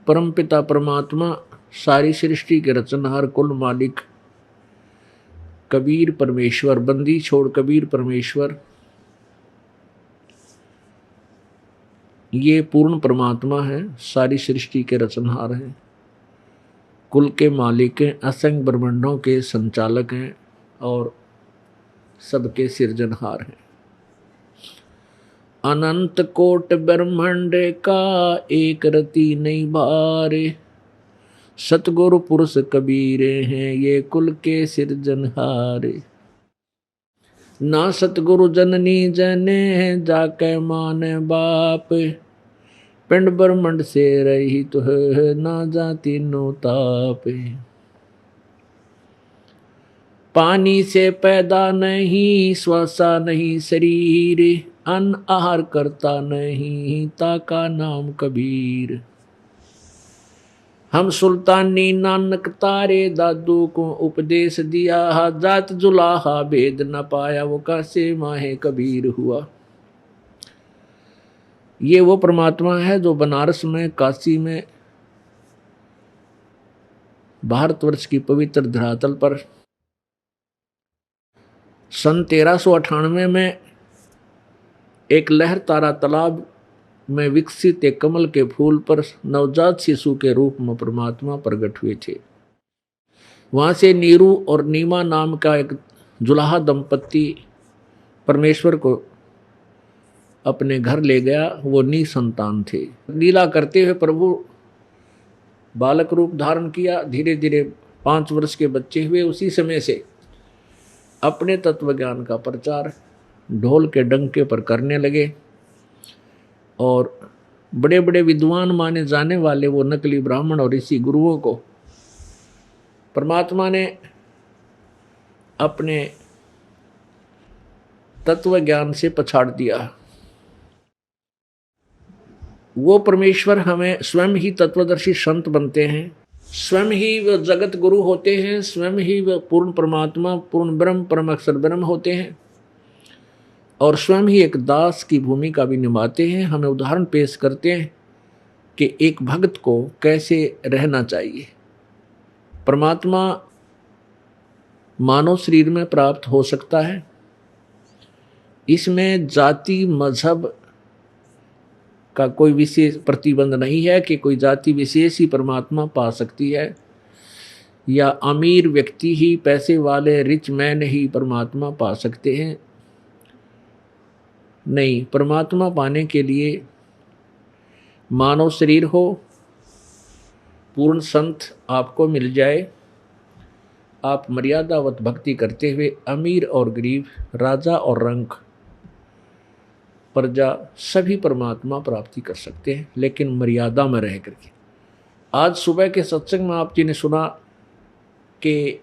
परमपिता परमात्मा, सारी सृष्टि के रचनहार, कुल मालिक कबीर परमेश्वर, बंदी छोड़ कबीर परमेश्वर, ये पूर्ण परमात्मा है, सारी सृष्टि के रचनहार हैं, कुल के मालिक हैं, असंख्य ब्रह्मांडों के संचालक हैं और सबके सिरजनहार हैं। अनंत कोट ब्रह्मांड का एक रति नहीं भारे, सतगुरु पुरुष कबीरे हैं ये कुल के सिरजनहारे। ना सतगुरु जननी जने जाके मान बाप, पिंड ब्रह्मंड से रही तो है ना जाती नो ताप। पानी से पैदा नहीं श्वासा नहीं शरीर, अन्न आहार करता नहीं ताका नाम कबीर। हम सुल्तानी नानक तारे दादू को उपदेश दिया, जात जुलाहा भेद न पाया वो कैसे माहे कबीर हुआ। ये वो परमात्मा है जो बनारस में, काशी में, भारतवर्ष की पवित्र धरातल पर सन 1398 में एक लहर तारा तालाब में विकसित एक कमल के फूल पर नवजात शिशु के रूप में परमात्मा प्रकट हुए थे। वहां से नीरू और नीमा नाम का एक जुलाहा दंपत्ति परमेश्वर को अपने घर ले गया। वो निसंतान थे। लीला करते हुए प्रभु बालक रूप धारण किया। धीरे धीरे 5 वर्ष के बच्चे हुए। उसी समय से अपने तत्व ज्ञान का प्रचार ढोल के डंके पर करने लगे और बड़े बड़े विद्वान माने जाने वाले वो नकली ब्राह्मण और ऋषि गुरुओं को परमात्मा ने अपने तत्व ज्ञान से पछाड़ दिया। वो परमेश्वर हमें स्वयं ही तत्वदर्शी संत बनते हैं, स्वयं ही वो जगत गुरु होते हैं, स्वयं ही वो पूर्ण परमात्मा, पूर्ण ब्रह्म, परम अक्षर ब्रह्म होते हैं और स्वयं ही एक दास की भूमिका भी निभाते हैं। हमें उदाहरण पेश करते हैं कि एक भक्त को कैसे रहना चाहिए। परमात्मा मानव शरीर में प्राप्त हो सकता है। इसमें जाति मजहब का कोई विशेष प्रतिबंध नहीं है कि कोई जाति विशेष ही परमात्मा पा सकती है या अमीर व्यक्ति ही, पैसे वाले रिच मैन ही परमात्मा पा सकते हैं। नहीं, परमात्मा पाने के लिए मानव शरीर हो, पूर्ण संत आपको मिल जाए, आप मर्यादावत भक्ति करते हुए अमीर और गरीब, राजा और रंक, प्रजा सभी परमात्मा प्राप्ति कर सकते हैं, लेकिन मर्यादा में रह करके। आज सुबह के सत्संग में आप जी ने सुना कि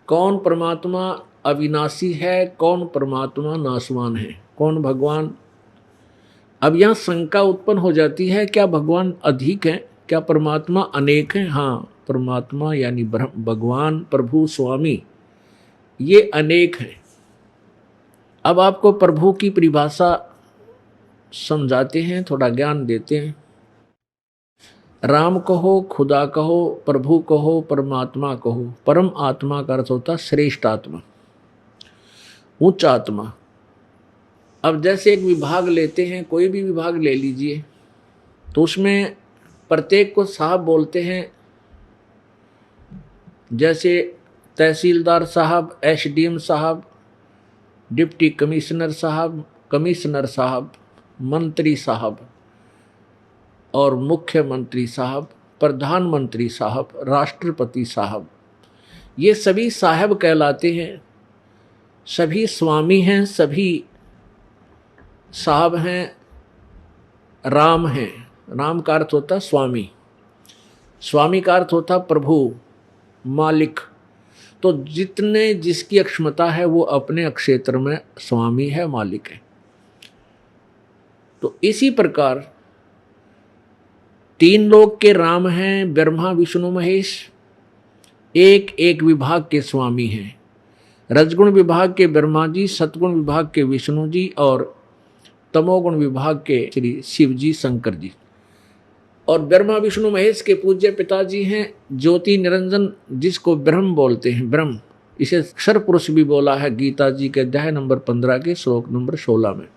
कौन परमात्मा अविनाशी है, कौन परमात्मा नाशवान है, कौन भगवान। अब यहाँ शंका उत्पन्न हो जाती है, क्या भगवान अधिक हैं, क्या परमात्मा अनेक हैं? हाँ, परमात्मा यानी भगवान, प्रभु, स्वामी, ये अनेक हैं। अब आपको प्रभु की परिभाषा समझाते हैं, थोड़ा ज्ञान देते हैं। राम कहो, खुदा कहो, प्रभु कहो, परमात्मा कहो। परम आत्मा का अर्थ होता श्रेष्ठ आत्मा, उच्च आत्मा। अब जैसे एक विभाग लेते हैं, कोई भी विभाग ले लीजिए, तो उसमें प्रत्येक को साहब बोलते हैं। जैसे तहसीलदार साहब, एसडीएम साहब, डिप्टी कमिश्नर साहब, कमिश्नर साहब, मंत्री साहब और मुख्यमंत्री साहब, प्रधानमंत्री साहब, राष्ट्रपति साहब, ये सभी साहब कहलाते हैं। सभी स्वामी हैं, सभी साहब हैं, राम हैं। राम का अर्थ होता स्वामी, स्वामी का अर्थ होता प्रभु, मालिक। तो जितने जिसकी अक्षमता है वो अपने क्षेत्र में स्वामी है, मालिक है। तो इसी प्रकार 3 लोक के राम हैं, ब्रह्मा विष्णु महेश, एक एक विभाग के स्वामी हैं। रजगुण विभाग के ब्रह्मा जी, सतगुण विभाग के विष्णु जी और तमोगुण विभाग के श्री शिव जी शंकर जी, और ब्रह्मा विष्णु महेश के पूज्य पिताजी हैं ज्योति निरंजन, जिसको ब्रह्म बोलते हैं। ब्रह्म, इसे अक्षर पुरुष भी बोला है गीता जी के अध्याय नंबर 15 के श्लोक नंबर 16 में।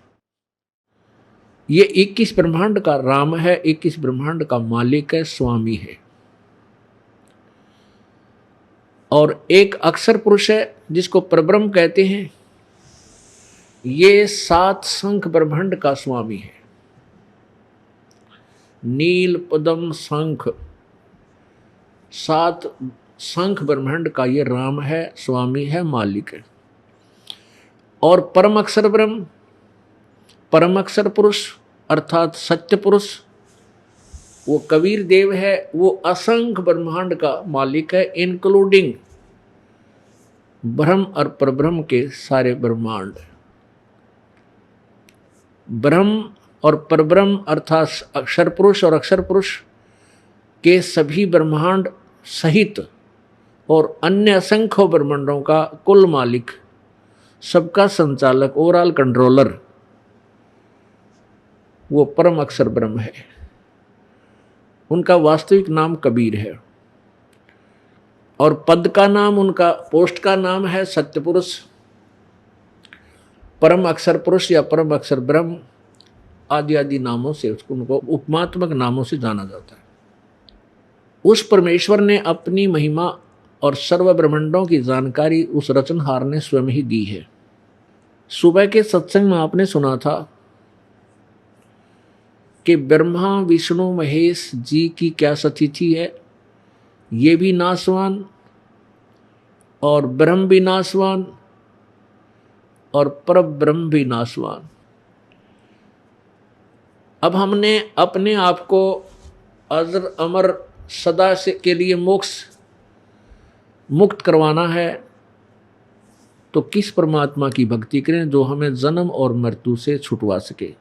ये 21 ब्रह्मांड का राम है, 21 ब्रह्मांड का मालिक है, स्वामी है। और एक अक्षर पुरुष है जिसको परब्रह्म कहते हैं, ये 7 शंख ब्रह्मांड का स्वामी है। नील पद्म शंख, 7 शंख ब्रह्मांड का ये राम है, स्वामी है, मालिक है। और परम अक्षर ब्रह्म, परम अक्षर पुरुष अर्थात सत्य पुरुष, वो कबीर देव है, वो असंख्य ब्रह्मांड का मालिक है, इंक्लूडिंग ब्रह्म और परब्रह्म के सारे ब्रह्मांड। ब्रह्म और परब्रह्म अर्थात अक्षर पुरुष और अक्षर पुरुष के सभी ब्रह्मांड सहित और अन्य असंख्य ब्रह्मांडों का कुल मालिक, सबका संचालक, ओवरऑल कंट्रोलर, वो परम अक्षर ब्रह्म है। उनका वास्तविक नाम कबीर है और पद का नाम, उनका पोस्ट का नाम है सत्य पुरुष, परम अक्षर पुरुष या परम अक्षर ब्रह्म आदि आदि नामों से उसको, उनको उपमात्मक नामों से जाना जाता है। उस परमेश्वर ने अपनी महिमा और सर्व ब्रह्मांडों की जानकारी उस रचनहार ने स्वयं ही दी है। सुबह के सत्संग में आपने सुना था कि ब्रह्मा विष्णु महेश जी की क्या स्थिति है, ये भी नासवान और ब्रह्म भी नासवान और परब्रह्म भी नासवान। अब हमने अपने आप को अजर अमर सदा से के लिए मोक्ष मुक्त करवाना है, तो किस परमात्मा की भक्ति करें जो हमें जन्म और मृत्यु से छुटवा सके,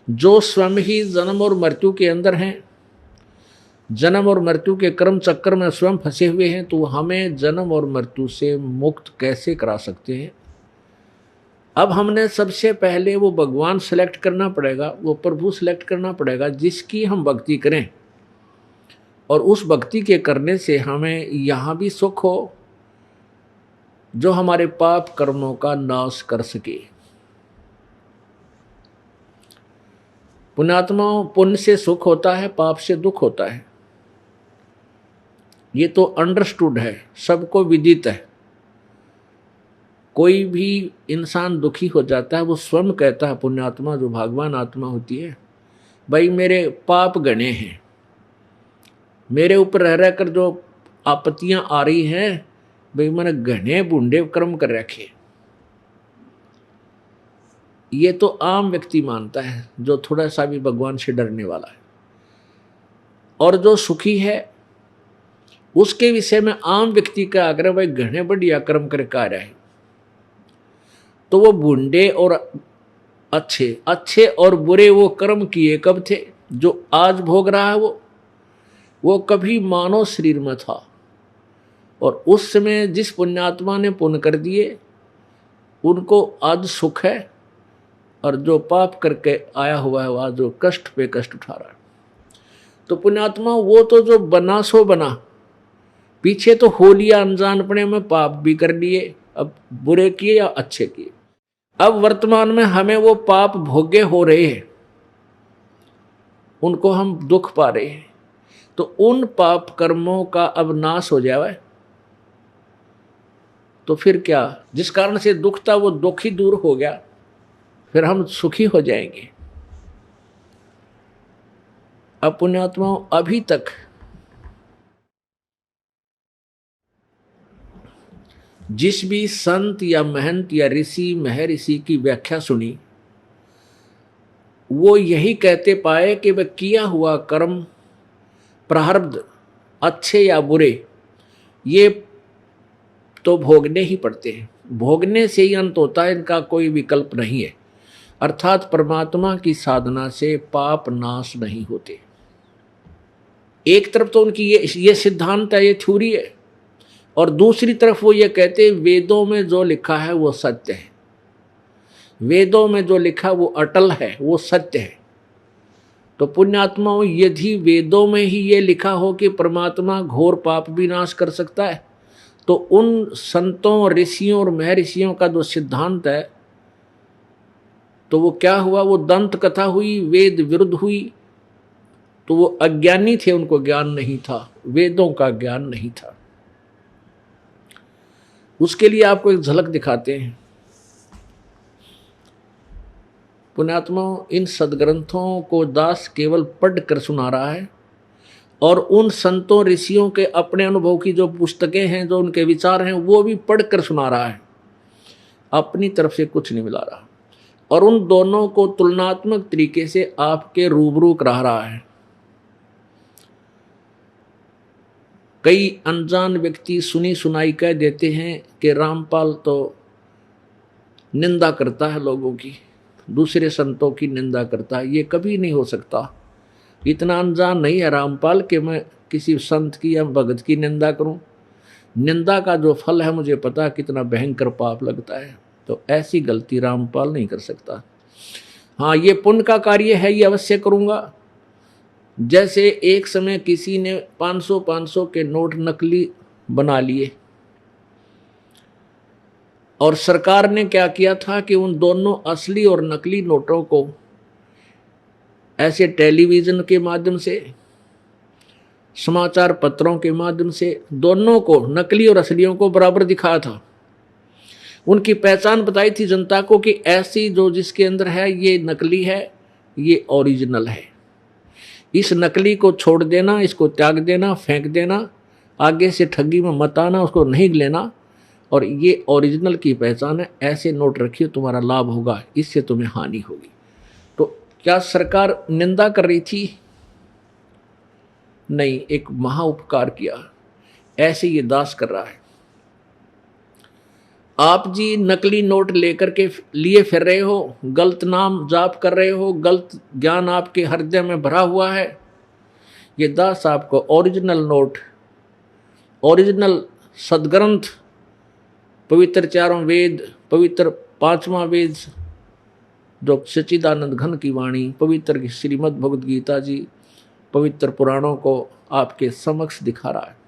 जो स्वयं ही जन्म और मृत्यु के अंदर हैं, जन्म और मृत्यु के कर्म चक्कर में स्वयं फंसे हुए हैं, तो हमें जन्म और मृत्यु से मुक्त कैसे करा सकते हैं। अब हमने सबसे पहले वो भगवान सेलेक्ट करना पड़ेगा, वो प्रभु सेलेक्ट करना पड़ेगा जिसकी हम भक्ति करें, और उस भक्ति के करने से हमें यहाँ भी सुख हो जो हमारे पाप कर्मों का नाश कर सके। पुण्यात्माओं, पुण्य से सुख होता है, पाप से दुख होता है, ये तो अंडरस्टूड है, सबको विदित है। कोई भी इंसान दुखी हो जाता है, वो स्वयं कहता है, पुण्यात्मा जो भगवान आत्मा होती है, भाई मेरे पाप गणे हैं, मेरे ऊपर रह रहकर जो आपत्तियां आ रही हैं, भाई मैंने घने बूढ़े कर्म कर रखे। ये तो आम व्यक्ति मानता है जो थोड़ा सा भी भगवान से डरने वाला है। और जो सुखी है उसके विषय में आम व्यक्ति का आग्रह, भाई घने बढ़िया कर्म करके आ रहा है, तो वो बूढ़े और अच्छे और बुरे वो कर्म किए कब थे, जो आज भोग रहा है वो कभी मानव शरीर में था, और उस समय जिस पुण्यात्मा ने पुण्य कर दिए उनको आज सुख है, और जो पाप करके आया हुआ है वो आज जो कष्ट पे कष्ट उठा रहा है। तो पुण्यात्मा वो तो जो बना सो बना, पीछे तो हो लिया अनजानपने में, पाप भी कर लिए, अब बुरे किए या अच्छे किए, अब वर्तमान में हमें वो पाप भोगे हो रहे हैं, उनको हम दुख पा रहे हैं। तो उन पाप कर्मों का अब नाश हो जाए तो फिर क्या, जिस कारण से दुख था वो दुख ही दूर हो गया, फिर हम सुखी हो जाएंगे। अब पुण्यात्माओं, अभी तक जिस भी संत या महंत या ऋषि महर्षि की व्याख्या सुनी, वो यही कहते पाए कि वह किया हुआ कर्म प्रारब्ध अच्छे या बुरे ये तो भोगने ही पड़ते हैं, भोगने से ही अंत होता है, इनका कोई विकल्प नहीं है। अर्थात परमात्मा की साधना से पाप नाश नहीं होते। एक तरफ तो उनकी ये सिद्धांत है, ये थ्योरी है, और दूसरी तरफ वो ये कहते वेदों में जो लिखा है वो सत्य है। वेदों में जो लिखा वो अटल है, वो सत्य है। तो पुण्यात्माओं, यदि वेदों में ही ये लिखा हो कि परमात्मा घोर पाप भी नाश कर सकता है, तो उन संतों, ऋषियों और महर्षियों का जो सिद्धांत है, तो वो क्या हुआ? वो दंत कथा हुई, वेद विरुद्ध हुई। तो वो अज्ञानी थे, उनको ज्ञान नहीं था, वेदों का ज्ञान नहीं था। उसके लिए आपको एक झलक दिखाते हैं। पुण्यात्माओं, इन सदग्रंथों को दास केवल पढ़ कर सुना रहा है, और उन संतों ऋषियों के अपने अनुभव की जो पुस्तकें हैं, जो उनके विचार हैं, वो भी पढ़ कर सुना रहा है, अपनी तरफ से कुछ नहीं मिला रहा। और उन दोनों को तुलनात्मक तरीके से आपके रूबरू करा रहा है। कई अनजान व्यक्ति सुनी सुनाई कह देते हैं कि रामपाल तो निंदा करता है लोगों की, दूसरे संतों की निंदा करता है। ये कभी नहीं हो सकता। इतना अनजान नहीं है रामपाल कि मैं किसी संत की या भगत की निंदा करूं। निंदा का जो फल है मुझे पता, कितना भयंकर पाप लगता है। तो ऐसी गलती रामपाल नहीं कर सकता। हाँ, ये पुण्य का कार्य है, ये अवश्य करूंगा। जैसे एक समय किसी ने 500 के नोट नकली बना लिए, और सरकार ने क्या किया था कि उन दोनों असली और नकली नोटों को ऐसे टेलीविजन के माध्यम से, समाचार पत्रों के माध्यम से, दोनों को, नकली और असलियों को बराबर दिखाया था। उनकी पहचान बताई थी जनता को कि ऐसी जो जिसके अंदर है ये नकली है, ये ओरिजिनल है। इस नकली को छोड़ देना, इसको त्याग देना, फेंक देना, आगे से ठगी में मत आना, उसको नहीं लेना, और ये ओरिजिनल की पहचान है, ऐसे नोट रखिए, तुम्हारा लाभ होगा, इससे तुम्हें हानि होगी। तो क्या सरकार निंदा कर रही थी? नहीं, एक महा उपकार किया। ऐसे ये दास कर रहा है। आप जी नकली नोट लेकर के लिए फिर रहे हो, गलत नाम जाप कर रहे हो, गलत ज्ञान आपके हृदय में भरा हुआ है। ये दास आपको ओरिजिनल नोट, ओरिजिनल सदग्रंथ, पवित्र चारों वेद, पवित्र 5वां वेद जो सच्चिदानंद घन की वाणी, पवित्र श्रीमद् भगवद गीता जी, पवित्र पुराणों को आपके समक्ष दिखा रहा है।